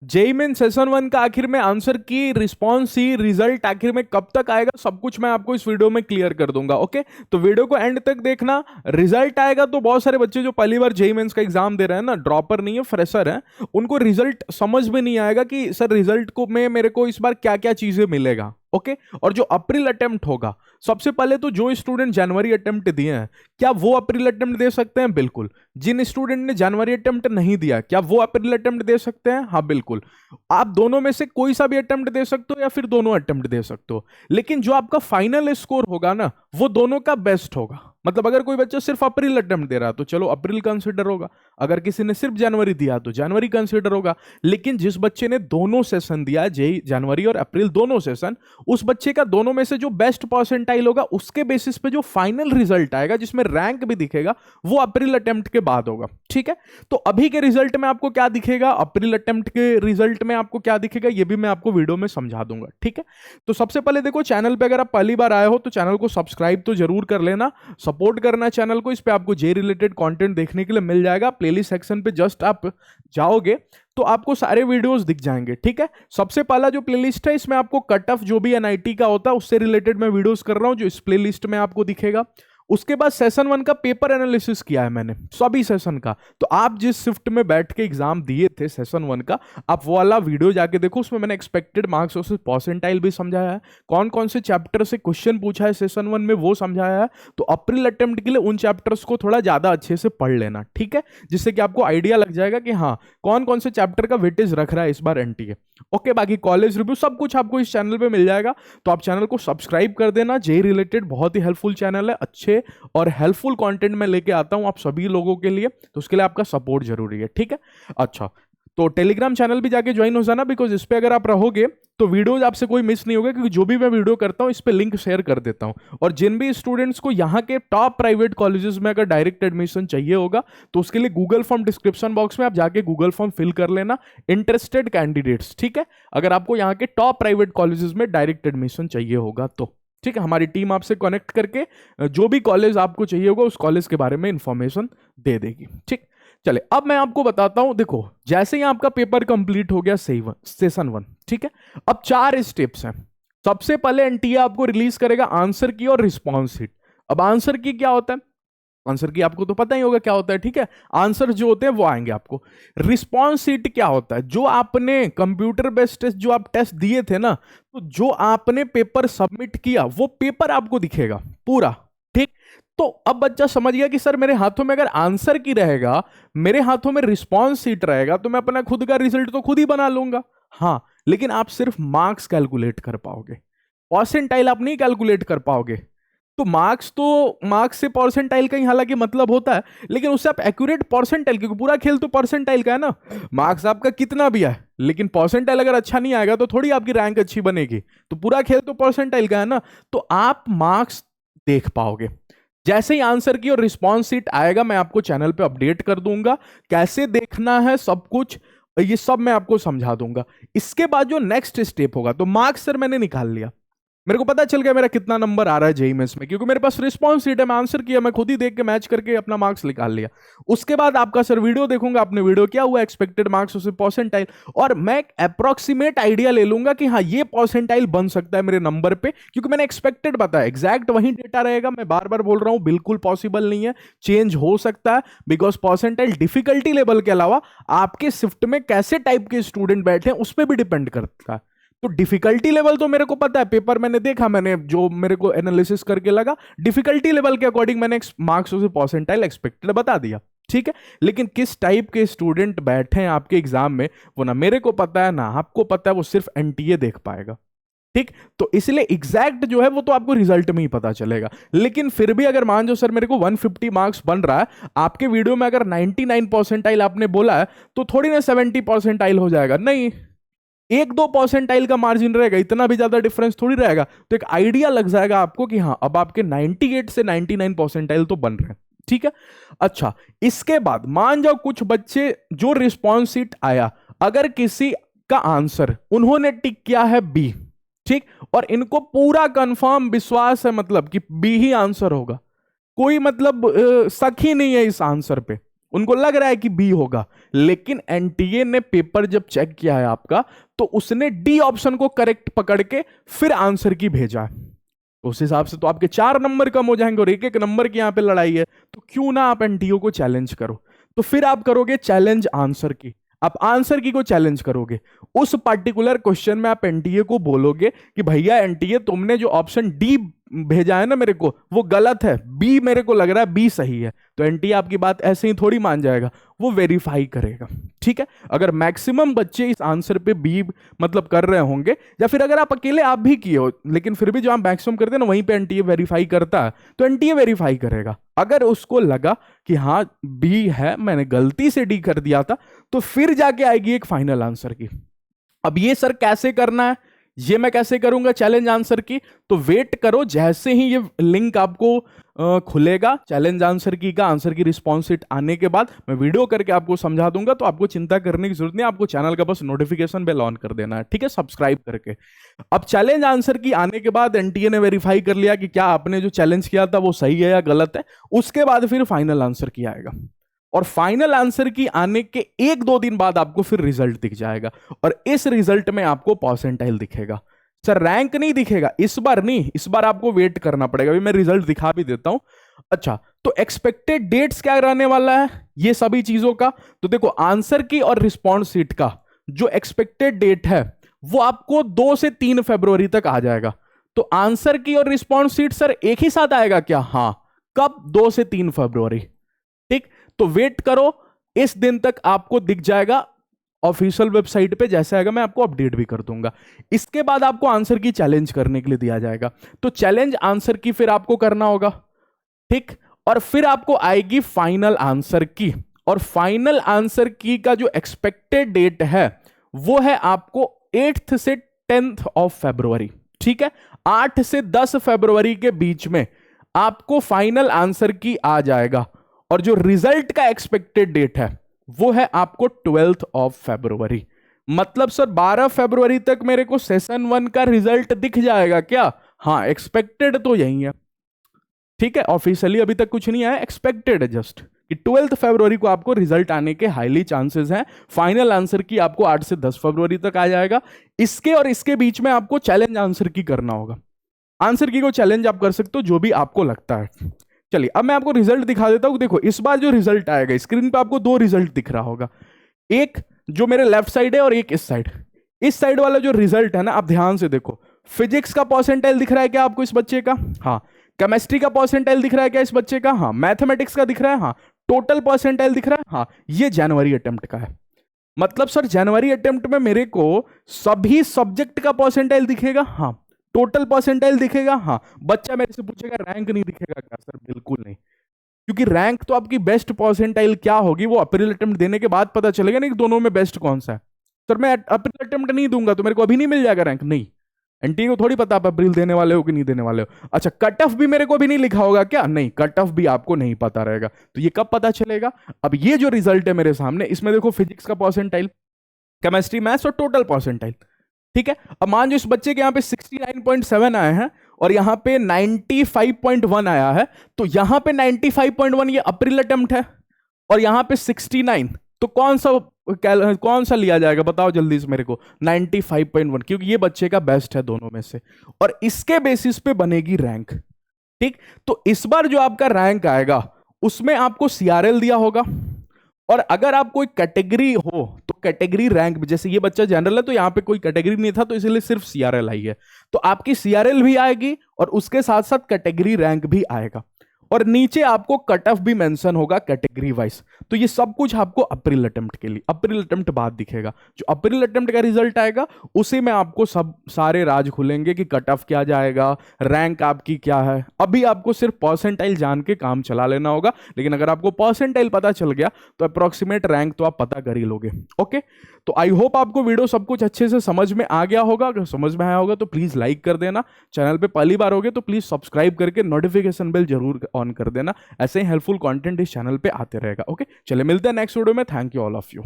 JEE main session one का आखिर में आंसर की, रिस्पॉन्स सी, रिजल्ट आखिर में कब तक आएगा, सब कुछ मैं आपको इस वीडियो में क्लियर कर दूंगा। ओके, तो वीडियो को एंड तक देखना। रिजल्ट आएगा तो बहुत सारे बच्चे जो पहली बार जेई मेंस का एग्जाम दे रहे हैं ना, ड्रॉपर नहीं है, फ्रेशर है, उनको रिजल्ट समझ में नहीं आएगा कि सर रिजल्ट को में मेरे को इस बार क्या क्या चीजें मिलेगा। ओके, और जो अप्रैल अटेम्प्ट होगा, सबसे पहले तो जो स्टूडेंट जनवरी अटेम्प्ट दिए हैं, क्या वो अप्रैल अटेम्प्ट दे सकते हैं? बिल्कुल। जिन स्टूडेंट ने जनवरी अटेम्प्ट नहीं दिया, क्या वो अप्रैल अटेम्प्ट दे सकते हैं? हाँ बिल्कुल। आप दोनों में से कोई सा भी अटेम्प्ट दे सकते हो या फिर दोनों अटेम्प्ट दे सकते हो, लेकिन जो आपका फाइनल स्कोर होगा ना, वो दोनों का बेस्ट होगा। मतलब अगर कोई बच्चा सिर्फ अप्रैल अटेम्प्ट दे रहा है तो चलो अप्रैल कंसिडर होगा, अगर किसी ने सिर्फ जनवरी दिया तो जनवरी कंसिडर होगा। लेकिन जिस बच्चे ने दोनों सेशन दिया, जेई जनवरी और अप्रैल दोनों सेशन, उस बच्चे का दोनों में से जो बेस्ट परसेंटाइल होगा, उसके बेसिस पे जो फाइनल रिजल्ट आएगा, जिसमें रैंक भी दिखेगा, वो अप्रैल अटेम्प्ट के बाद होगा। ठीक है, तो अभी के रिजल्ट में आपको क्या दिखेगा, अप्रैल अटेम्प्ट के रिजल्ट में आपको क्या दिखेगा, ये भी मैं आपको वीडियो में समझा दूंगा। ठीक है, तो सबसे पहले देखो, चैनल पे अगर आप पहली बार आए हो तो चैनल को सब्सक्राइब तो जरूर कर लेना, सपोर्ट करना चैनल को। इस पे आपको जे रिलेटेड कंटेंट देखने के लिए मिल जाएगा। प्लेलिस्ट सेक्शन पे जस्ट आप जाओगे तो आपको सारे वीडियोस दिख जाएंगे। ठीक है, सबसे पहला जो प्लेलिस्ट है, इसमें आपको कट ऑफ जो भी एनआईटी का होता है उससे रिलेटेड मैं वीडियोस कर रहा हूं, जो इस प्लेलिस्ट में आपको दिखेगा। उसके बाद सेशन वन का पेपर एनालिसिस किया है मैंने, सभी सेशन का। तो आप जिस शिफ्ट में बैठ के एग्जाम दिए थे सेशन वन का, आप वो वाला वीडियो जाके देखो, उसमें मैंने एक्सपेक्टेड मार्क्स और परसेंटाइल भी समझाया है, कौन कौन से चैप्टर से क्वेश्चन पूछा है सेशन वन में वो समझाया है। तो अप्रैल अटेम्प्ट के लिए उन चैप्टर्स को थोड़ा ज्यादा अच्छे से पढ़ लेना। ठीक है, जिससे कि आपको आइडिया लग जाएगा कि हाँ कौन कौन से चैप्टर का वेटेज रख रहा है इस बार एनटीए। ओके, बाकी कॉलेज रिव्यू सब कुछ आपको इस चैनल पे मिल जाएगा। तो आप चैनल को सब्सक्राइब कर देना, जे रिलेटेड बहुत ही हेल्पफुल चैनल है, अच्छे और हेल्पफुल कंटेंट मैं लेके आता हूं आप सभी लोगों के लिए, तो उसके लिए आपका सपोर्ट जरूरी है। ठीक है, अच्छा, तो टेलीग्राम चैनल भी जाके ज्वाइन हो जाना, बिकॉज इस पे अगर आप रहोगे तो वीडियोज आपसे कोई मिस नहीं होगा, क्योंकि जो भी मैं वीडियो करता हूं इस पे लिंक शेयर कर देता हूं। और जिन भी स्टूडेंट्स को यहाँ के टॉप प्राइवेट कॉलेजेस में अगर डायरेक्ट एडमिशन चाहिए होगा, तो उसके लिए गूगल फॉर्म डिस्क्रिप्शन बॉक्स में आप जाके गूगल फॉर्म फिल कर लेना, इंटरेस्टेड कैंडिडेट्स। ठीक है, अगर आपको यहाँ के टॉप प्राइवेट कॉलेजेस में डायरेक्ट एडमिशन चाहिए होगा तो ठीक है, हमारी टीम आपसे कनेक्ट करके जो भी कॉलेज आपको चाहिए होगा उस कॉलेज के बारे में इंफॉर्मेशन दे देगी। ठीक, चले अब मैं आपको बताता हूं। देखो, जैसे ही आपका पेपर कंप्लीट हो गया सेशन वन, ठीक है, अब 4 स्टेप्स हैं। सबसे पहले एनटीए आपको रिलीज करेगा आंसर की और रिस्पॉन्स शीट। अब आंसर की क्या होता है, आंसर की आपको तो पता ही होगा क्या होता है। ठीक है, आंसर जो होते हैं वो आएंगे आपको। रिस्पॉन्स शीट क्या होता है, जो आपने कंप्यूटर बेस्ड टेस्ट जो आप टेस्ट दिए थे ना, तो जो आपने पेपर सबमिट किया वो पेपर आपको दिखेगा पूरा। ठीक, तो अब बच्चा समझ गया कि सर मेरे हाथों में अगर आंसर की रहेगा, मेरे हाथों में रिस्पॉन्स शीट रहेगा, तो मैं अपना खुद का रिजल्ट तो खुद ही बना लूंगा। हाँ, लेकिन आप सिर्फ मार्क्स कैलकुलेट कर पाओगे, परसेंटाइल आप नहीं कैलकुलेट कर पाओगे। तो मार्क्स से परसेंटाइल का ही हालांकि मतलब होता है, लेकिन उससे आप एक्यूरेट परसेंटाइल, क्योंकि पूरा खेल तो परसेंटाइल का है ना, मार्क्स आपका कितना भी है लेकिन परसेंटाइल अगर अच्छा नहीं आएगा तो थोड़ी आपकी रैंक अच्छी बनेगी। तो पूरा खेल तो परसेंटाइल का है ना, तो आप मार्क्स देख पाओगे। जैसे ही आंसर की और रिस्पॉन्स शीट आएगा मैं आपको चैनल पे अपडेट कर दूंगा, कैसे देखना है सब कुछ ये सब मैं आपको समझा दूंगा। इसके बाद जो नेक्स्ट स्टेप होगा, तो मार्क्स सर मैंने निकाल लिया, मेरे को पता चल गया मेरा कितना नंबर आ रहा है जेईई मेंस में, क्योंकि मेरे पास रिस्पॉन्स शीट है, मैं आंसर किया, मैं खुद ही देख के मैच करके अपना मार्क्स निकाल लिया। उसके बाद आपका सर वीडियो देखूंगा, आपने वीडियो क्या हुआ, एक्सपेक्टेड मार्क्स उसे परसेंटाइल, और मैं एक अप्रोक्सीमेट आइडिया ले लूंगा कि हाँ ये परसेंटाइल बन सकता है मेरे नंबर पे, क्योंकि मैंने एक्सपेक्टेड बताया, एग्जैक्ट वही डेटा रहेगा। मैं बार बार बोल रहा हूं, बिल्कुल पॉसिबल नहीं है, चेंज हो सकता है, बिकॉज परसेंटाइल डिफिकल्टी लेवल के अलावा आपके शिफ्ट में कैसे टाइप के स्टूडेंट बैठे हैं उस पर भी डिपेंड करता है। तो डिफिकल्टी लेवल तो मेरे को पता है, पेपर मैंने देखा, मैंने जो मेरे को एनालिसिस करके लगा, डिफिकल्टी लेवल के अकॉर्डिंग मैंने मार्क्स से परसेंटाइल एक्सपेक्टेड बता दिया। ठीक है, लेकिन किस टाइप के स्टूडेंट बैठे हैं आपके एग्जाम में वो ना मेरे को पता है ना आपको पता है, वो सिर्फ एनटीए देख पाएगा। ठीक, तो इसलिए एग्जैक्ट जो है वो तो आपको रिजल्ट में ही पता चलेगा। लेकिन फिर भी अगर मान जो सर मेरे को 150 मार्क्स बन रहा है, आपके वीडियो में अगर 99 परसेंटाइल आपने बोला है, तो थोड़ी ना 70 परसेंटाइल हो जाएगा, नहीं, 1-2 परसेंटाइल का मार्जिन रहेगा, इतना भी ज्यादा डिफरेंस थोड़ी रहेगा। तो एक आइडिया लग जाएगा आपको कि हाँ अब आपके 98 से 99 परसेंटाइल तो बन रहे हैं। ठीक है, अच्छा, इसके बाद मान जाओ कुछ बच्चे जो रिस्पॉन्स शीट आया, अगर किसी का आंसर उन्होंने टिक किया है बी, ठीक, और इनको पूरा कंफर्म विश्वास है, मतलब कि बी ही आंसर होगा, कोई मतलब शक ही नहीं है इस आंसर पे, उनको लग रहा है कि बी होगा, लेकिन एनटीए ने पेपर जब चेक किया है आपका, तो उसने डी ऑप्शन को करेक्ट पकड़ के फिर आंसर की भेजा है। तो उस हिसाब से तो आपके 4 नंबर कम हो जाएंगे और एक एक नंबर की यहां पे लड़ाई है, तो क्यों ना आप एनटीए को चैलेंज करो। तो फिर आप करोगे चैलेंज आंसर की, आप आंसर की को चैलेंज करोगे। उस पर्टिकुलर क्वेश्चन में आप एनटीए को बोलोगे कि भैया एनटीए तुमने जो ऑप्शन डी भेजा है ना मेरे को, वो गलत है, बी मेरे को लग रहा है बी सही है। तो एनटीए आपकी बात ऐसे ही थोड़ी मान जाएगा, वो वेरीफाई करेगा। ठीक है, अगर मैक्सिमम बच्चे इस आंसर पे बी मतलब कर रहे होंगे, या फिर अगर आप अकेले आप भी किए हो, लेकिन फिर भी जो आप मैक्सिमम करते हैं ना वहीं पे एनटीए वेरीफाई करता है, तो एनटीए वेरीफाई करेगा। अगर उसको लगा कि हाँ बी है, मैंने गलती से डी कर दिया था, तो फिर जाके आएगी एक फाइनल आंसर की। अब ये सर कैसे करना है, ये मैं कैसे करूंगा चैलेंज आंसर की, तो वेट करो, जैसे ही ये लिंक आपको खुलेगा चैलेंज आंसर की का, आंसर की रिस्पॉन्स शीट आने के बाद मैं वीडियो करके आपको समझा दूंगा। तो आपको चिंता करने की जरूरत नहीं, आपको चैनल का बस नोटिफिकेशन बेल ऑन कर देना है, ठीक है, सब्सक्राइब करके। अब चैलेंज आंसर की आने के बाद एनटीए ने वेरीफाई कर लिया कि क्या आपने जो चैलेंज किया था वो सही है या गलत है, उसके बाद फिर फाइनल आंसर की आएगा। और फाइनल आंसर की आने के 1-2 दिन बाद आपको फिर रिजल्ट दिख जाएगा, और इस रिजल्ट में आपको परसेंटाइल दिखेगा। सर रैंक नहीं दिखेगा, इस बार नहीं, इस बार आपको वेट करना पड़ेगा। अभी मैं रिजल्ट दिखा भी देता हूं। अच्छा, तो एक्सपेक्टेड डेट्स क्या रहने वाला है ये सभी चीजों का, तो देखो आंसर की और रिस्पॉन्स शीट का जो एक्सपेक्टेड डेट है वो आपको 2 से 3 फरवरी तक आ जाएगा। तो आंसर की और रिस्पॉन्स शीट सर एक ही साथ आएगा क्या? हां, कब? 2 से 3 फरवरी। ठीक, तो वेट करो, इस दिन तक आपको दिख जाएगा ऑफिशियल वेबसाइट पे, जैसे आएगा मैं आपको अपडेट भी कर दूंगा। इसके बाद आपको आंसर की चैलेंज करने के लिए दिया जाएगा, तो चैलेंज आंसर की फिर आपको करना होगा। ठीक, और फिर आपको आएगी फाइनल आंसर की, और फाइनल आंसर की का जो एक्सपेक्टेड डेट है वो है आपको 8 से 10 ऑफ फरवरी। ठीक है, 8 से 10 फरवरी के बीच में आपको फाइनल आंसर की आ जाएगा, और जो रिजल्ट का एक्सपेक्टेड डेट है वो है आपको 12 ऑफ फरवरी। मतलब सर 12 फरवरी तक मेरे को सेशन 1 का रिजल्ट दिख जाएगा क्या? हाँ, एक्सपेक्टेड तो यही है। ठीक है, ऑफिशियली अभी तक कुछ नहीं आया, एक्सपेक्टेड है जस्ट कि 12 फरवरी को आपको रिजल्ट आने के हाईली चांसेस हैं। फाइनल आंसर की आपको 8 से 10 फरवरी तक आ जाएगा। इसके और इसके बीच में आपको चैलेंज आंसर की करना होगा। आंसर की को चैलेंज आप कर सकते हो जो भी आपको लगता है। चलिए अब मैं आपको रिजल्ट दिखा देता हूं। देखो इस बार जो रिजल्ट आएगा, स्क्रीन पे आपको 2 रिजल्ट दिख रहा होगा, एक जो मेरे लेफ्ट साइड है और एक इस साइड। इस साइड वाला जो रिजल्ट है ना, आप ध्यान से देखो, फिजिक्स का परसेंटाइल दिख रहा है क्या आपको इस बच्चे का? हाँ। केमिस्ट्री का परसेंटाइल दिख रहा है क्या इस बच्चे का? हाँ। मैथमेटिक्स का दिख रहा है? हाँ। टोटल परसेंटाइल दिख रहा है? हाँ। ये जनवरी अटेम्प्ट का है। मतलब सर जनवरी अटेम्प्ट में मेरे को सभी सब्जेक्ट का परसेंटाइल दिखेगा? हाँ। टोटल परसेंटाइल दिखेगा? हाँ। बच्चा मेरे से पूछेगा रैंक नहीं दिखेगा क्या? सर बिल्कुल नहीं, क्योंकि रैंक तो आपकी बेस्ट परसेंटाइल क्या होगी वो अप्रैल अटेम्प्ट देने के बाद पता चलेगा ना कि दोनों में बेस्ट कौन सा है। सर मैं अप्रैल अटेम्प्ट नहीं दूंगा तो मेरे को अभी नहीं मिल जाएगा रैंक? नहीं, एनटीए को थोड़ी पता आप अप्रैल देने वाले हो कि नहीं देने वाले हो। अच्छा, कट ऑफ भी मेरे को भी नहीं लिखा होगा क्या? नहीं, कट ऑफ भी आपको नहीं पता रहेगा। तो ये कब पता चलेगा? अब ये जो रिजल्ट है मेरे सामने, इसमें देखो फिजिक्स का परसेंटाइल, केमिस्ट्री, मैथ्स और टोटल परसेंटाइल। ठीक है, अब मान जो इस बच्चे के यहाँ पे 69.7 आए हैं और यहाँ पे 95.1 आया है, तो यहाँ पे 95.1 ये अप्रैल अटेम्प्ट है और यहाँ पे 69, तो कौन सा लिया जाएगा बताओ जल्दी से मेरे को? 95.1, क्योंकि ये बच्चे का बेस्ट है दोनों में से, और इसके बेसिस पे बनेगी रैंक। ठीक, तो इस बार जो आपका रैंक आएगा उसमें आपको सीआरएल दिया होगा, और अगर आप कोई कैटेगरी हो तो कैटेगरी रैंक, जैसे ये बच्चा जनरल है तो यहां पे कोई कैटेगरी नहीं था तो इसलिए सिर्फ सीआरएल आई है, तो आपकी सीआरएल भी आएगी और उसके साथ साथ कैटेगरी रैंक भी आएगा, और नीचे आपको कट ऑफ भी मेंशन होगा कैटेगरी वाइज। तो ये सब कुछ आपको अप्रैल अटेम्प्ट के लिए, अप्रैल अटेम्प्ट बाद दिखेगा। जो अप्रैल अटेम्प्ट का रिजल्ट आएगा उसी में आपको सब सारे राज खुलेंगे कि कट ऑफ क्या जाएगा, रैंक आपकी क्या है। अभी आपको सिर्फ परसेंटाइल जान के काम चला लेना होगा, लेकिन अगर आपको परसेंटाइल पता चल गया तो अप्रोक्सीमेट रैंक तो आप पता कर ही लोगे। ओके, तो आई होप आपको वीडियो सब कुछ अच्छे से समझ में आ गया होगा। अगर समझ में आया होगा तो प्लीज लाइक कर देना, चैनल पे पहली बार होगे तो प्लीज सब्सक्राइब करके नोटिफिकेशन बेल जरूर ऑन कर देना। ऐसे ही हेल्पफुल कंटेंट इस चैनल पे आते रहेगा। ओके, चलिए मिलते हैं नेक्स्ट वीडियो में। Thank you all of you.